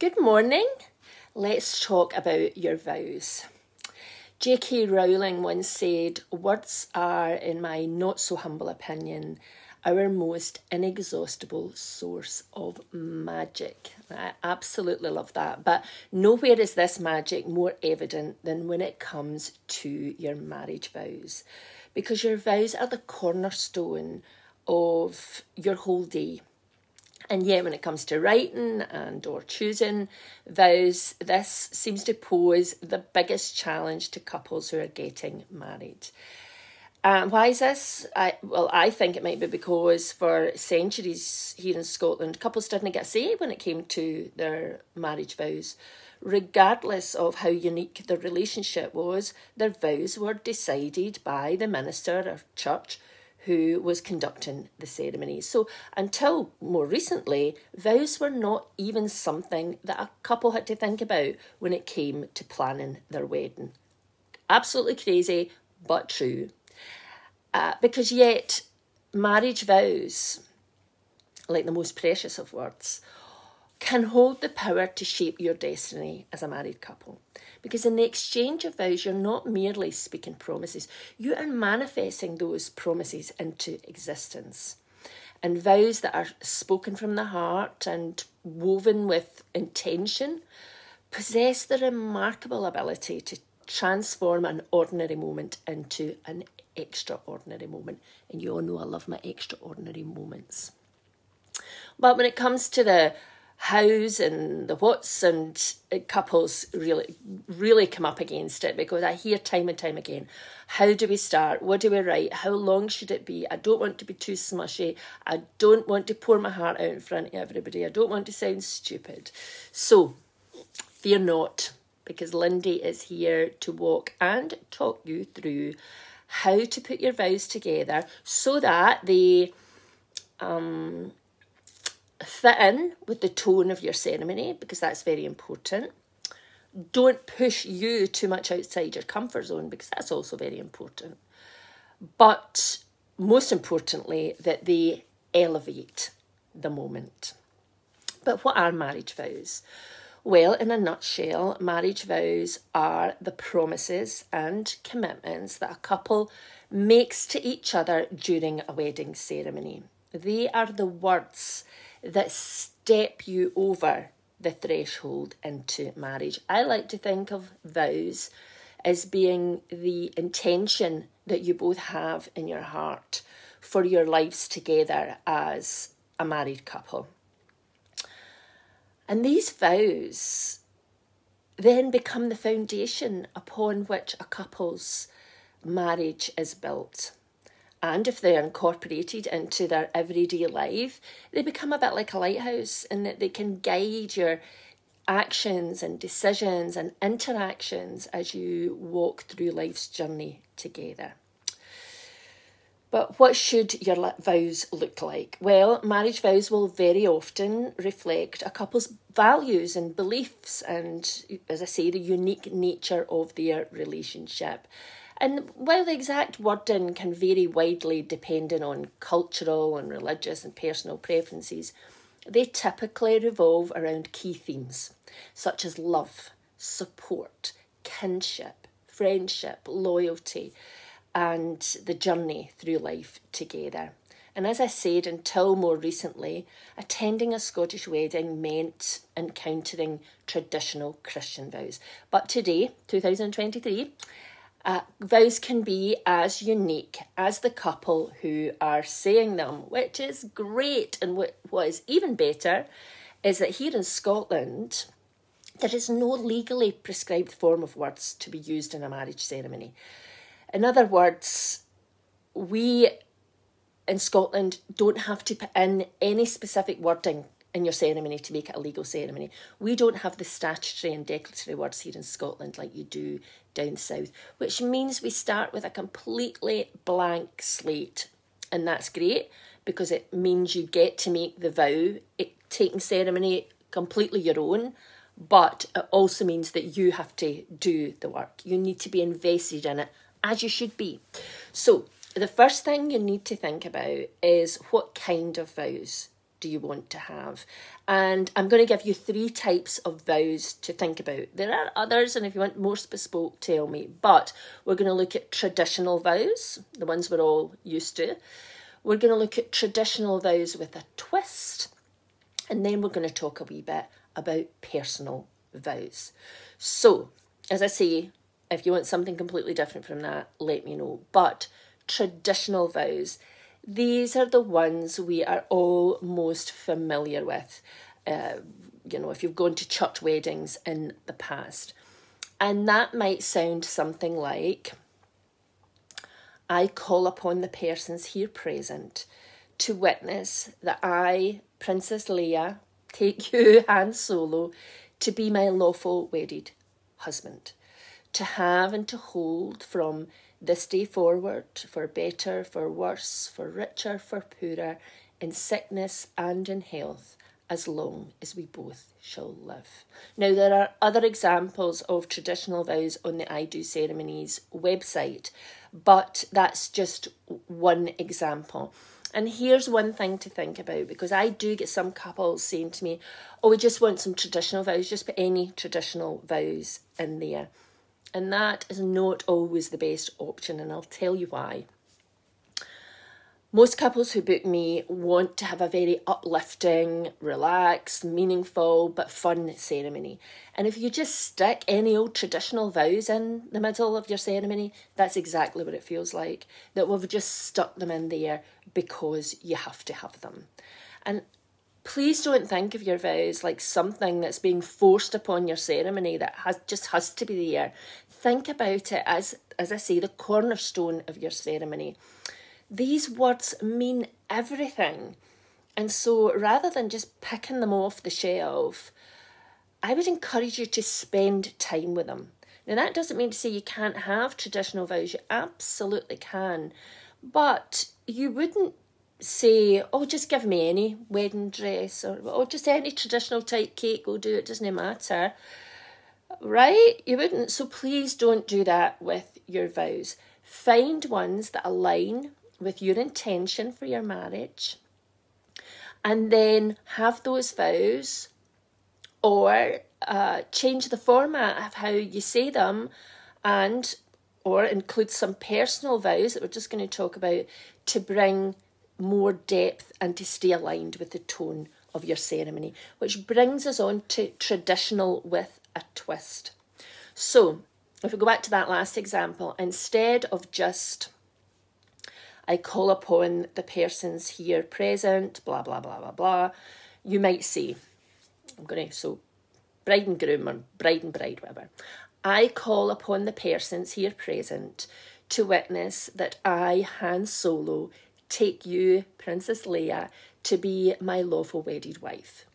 Good morning. Let's talk about your vows. J.K. Rowling once said, "Words are, in my not so humble opinion, our most inexhaustible source of magic." I absolutely love that. But nowhere is this magic more evident than when it comes to your marriage vows. Because your vows are the cornerstone of your whole day. And yet when it comes to writing and or choosing vows, this seems to pose the biggest challenge to couples who are getting married. Why is this? I think it might be because for centuries here in Scotland, couples didn't get a say when it came to their marriage vows. Regardless of how unique the relationship was, their vows were decided by the minister or church who was conducting the ceremony. So until more recently, vows were not even something that a couple had to think about when it came to planning their wedding. Absolutely crazy, but true. Because yet, marriage vows, like the most precious of words, can hold the power to shape your destiny as a married couple. Because in the exchange of vows, you're not merely speaking promises, you are manifesting those promises into existence. And vows that are spoken from the heart and woven with intention possess the remarkable ability to transform an ordinary moment into an extraordinary moment. And you all know I love my extraordinary moments. But when it comes to the hows and the whats, and couples really come up against it, because I hear time and time again, how do we start? What do we write? How long should it be? I don't want to be too smushy. I don't want to pour my heart out in front of everybody. I don't want to sound stupid. So fear not, because Lindy is here to walk and talk you through how to put your vows together so that they fit in with the tone of your ceremony, because that's very important. Don't push you too much outside your comfort zone, because that's also very important. But most importantly, that they elevate the moment. But what are marriage vows? Well, in a nutshell, marriage vows are the promises and commitments that a couple makes to each other during a wedding ceremony. They are the words that step you over the threshold into marriage. I like to think of vows as being the intention that you both have in your heart for your lives together as a married couple. And these vows then become the foundation upon which a couple's marriage is built. And if they're incorporated into their everyday life, they become a bit like a lighthouse, in that they can guide your actions and decisions and interactions as you walk through life's journey together. But what should your vows look like? Well, marriage vows will very often reflect a couple's values and beliefs and, as I say, the unique nature of their relationship. And while the exact wording can vary widely depending on cultural and religious and personal preferences, they typically revolve around key themes such as love, support, kinship, friendship, loyalty, and the journey through life together. And as I said, until more recently, attending a Scottish wedding meant encountering traditional Christian vows. But today, 2023, vows can be as unique as the couple who are saying them, which is great. And what is even better is that here in Scotland, there is no legally prescribed form of words to be used in a marriage ceremony. In other words, we in Scotland don't have to put in any specific wording in your ceremony to make it a legal ceremony. We don't have the statutory and declaratory words here in Scotland like you do down south, which means we start with a completely blank slate. And that's great, because it means you get to make the vow taking ceremony completely your own, but it also means that you have to do the work. You need to be invested in it, as you should be. So the first thing you need to think about is what kind of vows do you want to have? And I'm going to give you 3 types of vows to think about. There are others, and if you want more bespoke, tell me. But we're going to look at traditional vows, the ones we're all used to. We're going to look at traditional vows with a twist. And then we're going to talk a wee bit about personal vows. So, as I say, if you want something completely different from that, let me know. But traditional vows, these are the ones we are all most familiar with, you know, if you've gone to church weddings in the past. And that might sound something like, I call upon the persons here present to witness that I, Princess Leia, take you, Han Solo, to be my lawful wedded husband, to have and to hold from this day forward, for better, for worse, for richer, for poorer, in sickness and in health, as long as we both shall live. Now, there are other examples of traditional vows on the I Do Ceremonies website, but that's just one example. And here's one thing to think about, because I do get some couples saying to me, oh, we just want some traditional vows, just put any traditional vows in there. And that is not always the best option, and I'll tell you why. Most couples who book me want to have a very uplifting, relaxed, meaningful, but fun ceremony. And if you just stick any old traditional vows in the middle of your ceremony, that's exactly what it feels like, that we've just stuck them in there because you have to have them. And please don't think of your vows like something that's being forced upon your ceremony that just has to be there. Think about it as I say, the cornerstone of your ceremony. These words mean everything. And so rather than just picking them off the shelf, I would encourage you to spend time with them. Now, that doesn't mean to say you can't have traditional vows. You absolutely can. But you wouldn't say, oh, just give me any wedding dress, or oh, just any traditional type cake will do, it doesn't matter. Right? You wouldn't. So please don't do that with your vows. Find ones that align with your intention for your marriage, and then have those vows, or change the format of how you say them, and or include some personal vows that we're just going to talk about to bring more depth and to stay aligned with the tone of your ceremony, which brings us on to traditional with a twist. So if we go back to that last example, instead of just I call upon the persons here present, blah, blah, blah, blah, blah, you might say, so bride and groom, or bride and bride, whatever. I call upon the persons here present to witness that I, Han Solo, take you, Princess Leia, to be my lawful wedded wife,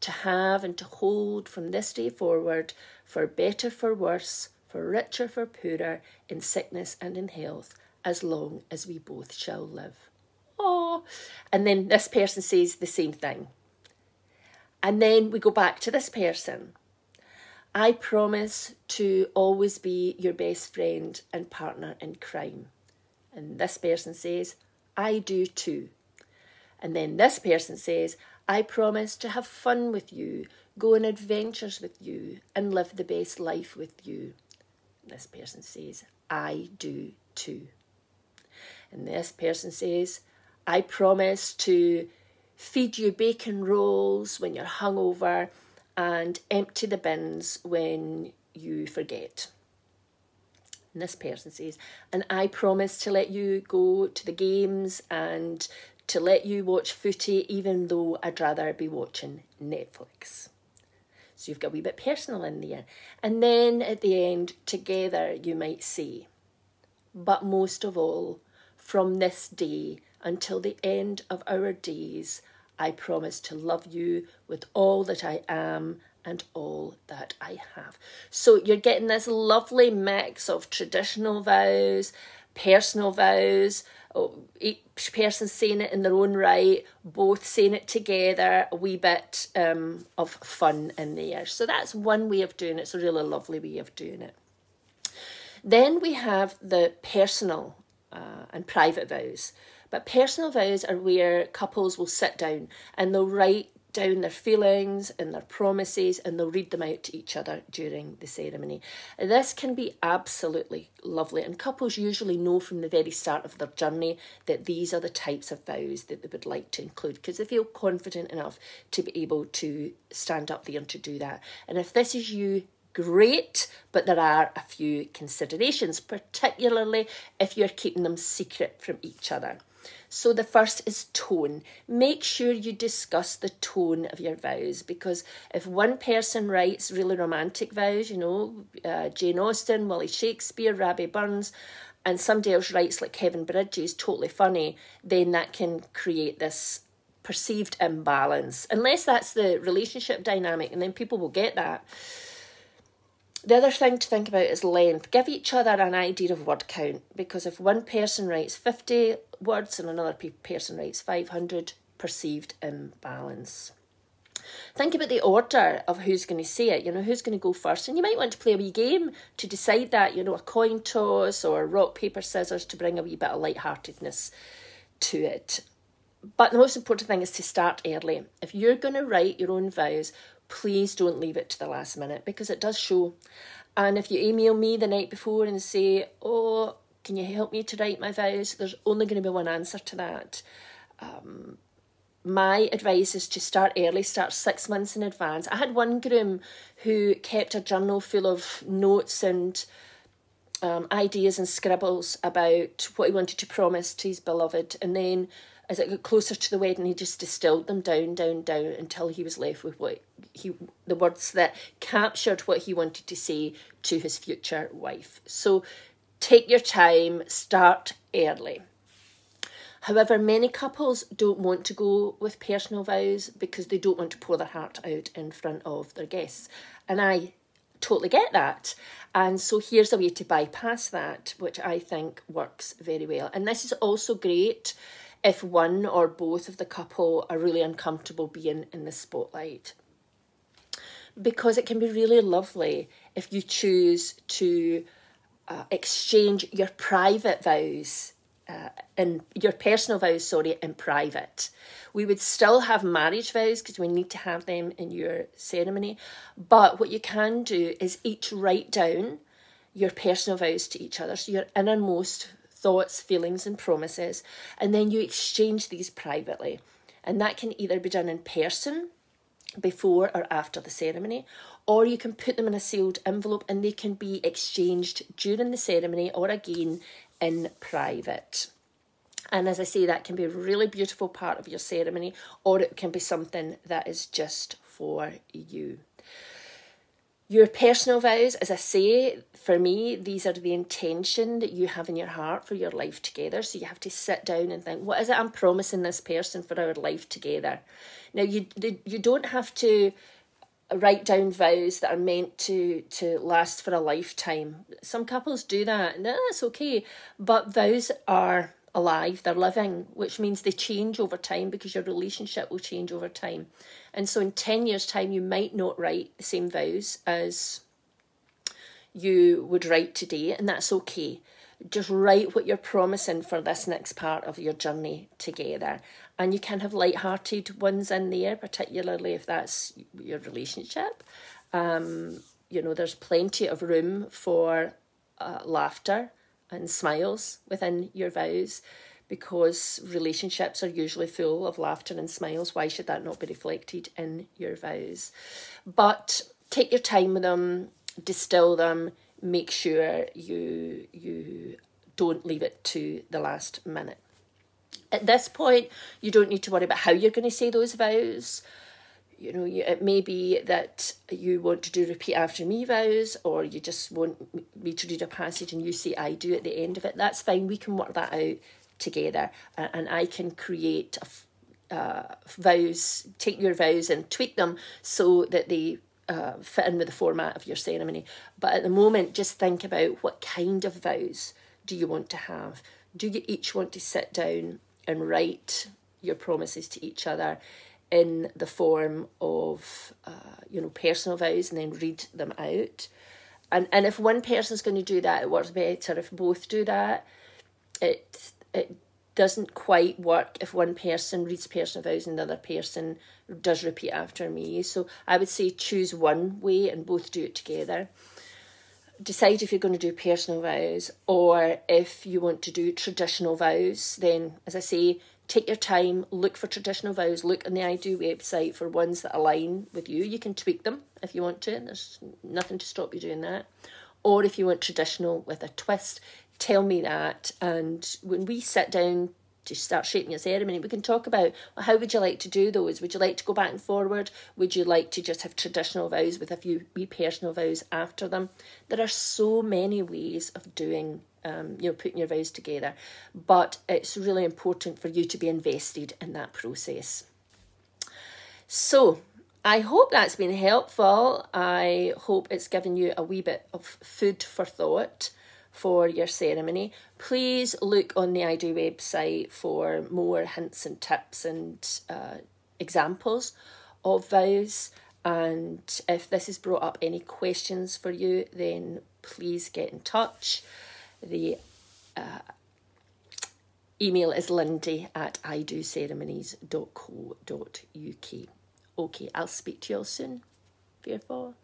to have and to hold from this day forward, for better, for worse, for richer, for poorer, in sickness and in health, as long as we both shall live. Oh, and then this person says the same thing. And then we go back to this person. I promise to always be your best friend and partner in crime. And this person says, I do too. And then this person says, I promise to have fun with you, go on adventures with you, and live the best life with you. This person says, I do too. And this person says, I promise to feed you bacon rolls when you're hungover and empty the bins when you forget. And this person says, and I promise to let you go to the games and to let you watch footy even though I'd rather be watching Netflix. So you've got a wee bit personal in there. And then at the end, together you might say, but most of all, from this day until the end of our days, I promise to love you with all that I am and all that I have. So you're getting this lovely mix of traditional vows, personal vows, each person saying it in their own right, both saying it together, a wee bit of fun in there. So that's one way of doing it. It's a really lovely way of doing it. Then we have the personal and private vows. But personal vows are where couples will sit down and they'll write down their feelings and their promises, and they'll read them out to each other during the ceremony. This can be absolutely lovely, and couples usually know from the very start of their journey that these are the types of vows that they would like to include, because they feel confident enough to be able to stand up there and to do that. And if this is you, great, but there are a few considerations, particularly if you're keeping them secret from each other. So the first is tone. Make sure you discuss the tone of your vows, because if one person writes really romantic vows, you know, Jane Austen, Willie Shakespeare, Rabbie Burns, and somebody else writes like Kevin Bridges, totally funny, then that can create this perceived imbalance, unless that's the relationship dynamic, and then people will get that. The other thing to think about is length. Give each other an idea of word count, because if one person writes 50 words and another person writes 500, perceived imbalance. Think about the order of who's going to say it, you know, who's going to go first. And you might want to play a wee game to decide that, you know, a coin toss or rock, paper, scissors to bring a wee bit of lightheartedness to it. But the most important thing is to start early. If you're going to write your own vows, please don't leave it to the last minute, because it does show. And if you email me the night before and say, oh, can you help me to write my vows? There's only going to be one answer to that. My advice is to start early, start 6 months in advance. I had one groom who kept a journal full of notes and ideas and scribbles about what he wanted to promise to his beloved. And then as it got closer to the wedding, he just distilled them down until he was left with the words that captured what he wanted to say to his future wife. So take your time, start early. However, many couples don't want to go with personal vows because they don't want to pour their heart out in front of their guests. And I totally get that. And so here's a way to bypass that, which I think works very well. And this is also great if one or both of the couple are really uncomfortable being in the spotlight, because it can be really lovely if you choose to exchange your private vows in private. We would still have marriage vows because we need to have them in your ceremony, but what you can do is each write down your personal vows to each other, so your innermost thoughts, feelings and promises, and then you exchange these privately. And that can either be done in person before or after the ceremony, or you can put them in a sealed envelope and they can be exchanged during the ceremony or again in private. And as I say, that can be a really beautiful part of your ceremony, or it can be something that is just for you. Your personal vows, as I say, for me, these are the intention that you have in your heart for your life together. So you have to sit down and think, what is it I'm promising this person for our life together? Now, you don't have to write down vows that are meant to last for a lifetime. Some couples do that, and that's okay. But vows are alive, they're living, which means they change over time, because your relationship will change over time. And so in 10 years' time, you might not write the same vows as you would write today, and that's okay. Just write what you're promising for this next part of your journey together. And you can have light-hearted ones in there, particularly if that's your relationship. You know, there's plenty of room for laughter and smiles within your vows, because relationships are usually full of laughter and smiles. Why should that not be reflected in your vows? But take your time with them, distill them, make sure you don't leave it to the last minute. At this point, you don't need to worry about how you're going to say those vows. You know, it may be that you want to do repeat after me vows, or you just want me to read a passage and you say I do at the end of it. That's fine. We can work that out together, and I can create vows, take your vows and tweak them so that they fit in with the format of your ceremony. But at the moment, just think about, what kind of vows do you want to have? Do you each want to sit down and write your promises to each other in the form of, personal vows, and then read them out? And if one person's going to do that, it works better if both do that. doesn't quite work if one person reads personal vows and the other person does repeat after me. So I would say choose one way and both do it together. Decide if you're going to do personal vows, or if you want to do traditional vows, then, as I say, take your time, look for traditional vows, look on the I Do website for ones that align with you. You can tweak them if you want to, there's nothing to stop you doing that. Or if you want traditional with a twist, tell me that, and when we sit down to start shaping your ceremony, we can talk about, well, how would you like to do those? Would you like to go back and forward? Would you like to just have traditional vows with a few wee personal vows after them? There are so many ways of doing, putting your vows together, but it's really important for you to be invested in that process. So I hope that's been helpful. I hope it's given you a wee bit of food for thought for your ceremony. Please look on the I Do website for more hints and tips and examples of vows. And if this has brought up any questions for you, then please get in touch. The email is lindy@idoceremonies.co.uk. Okay, I'll speak to you all soon. Fearful.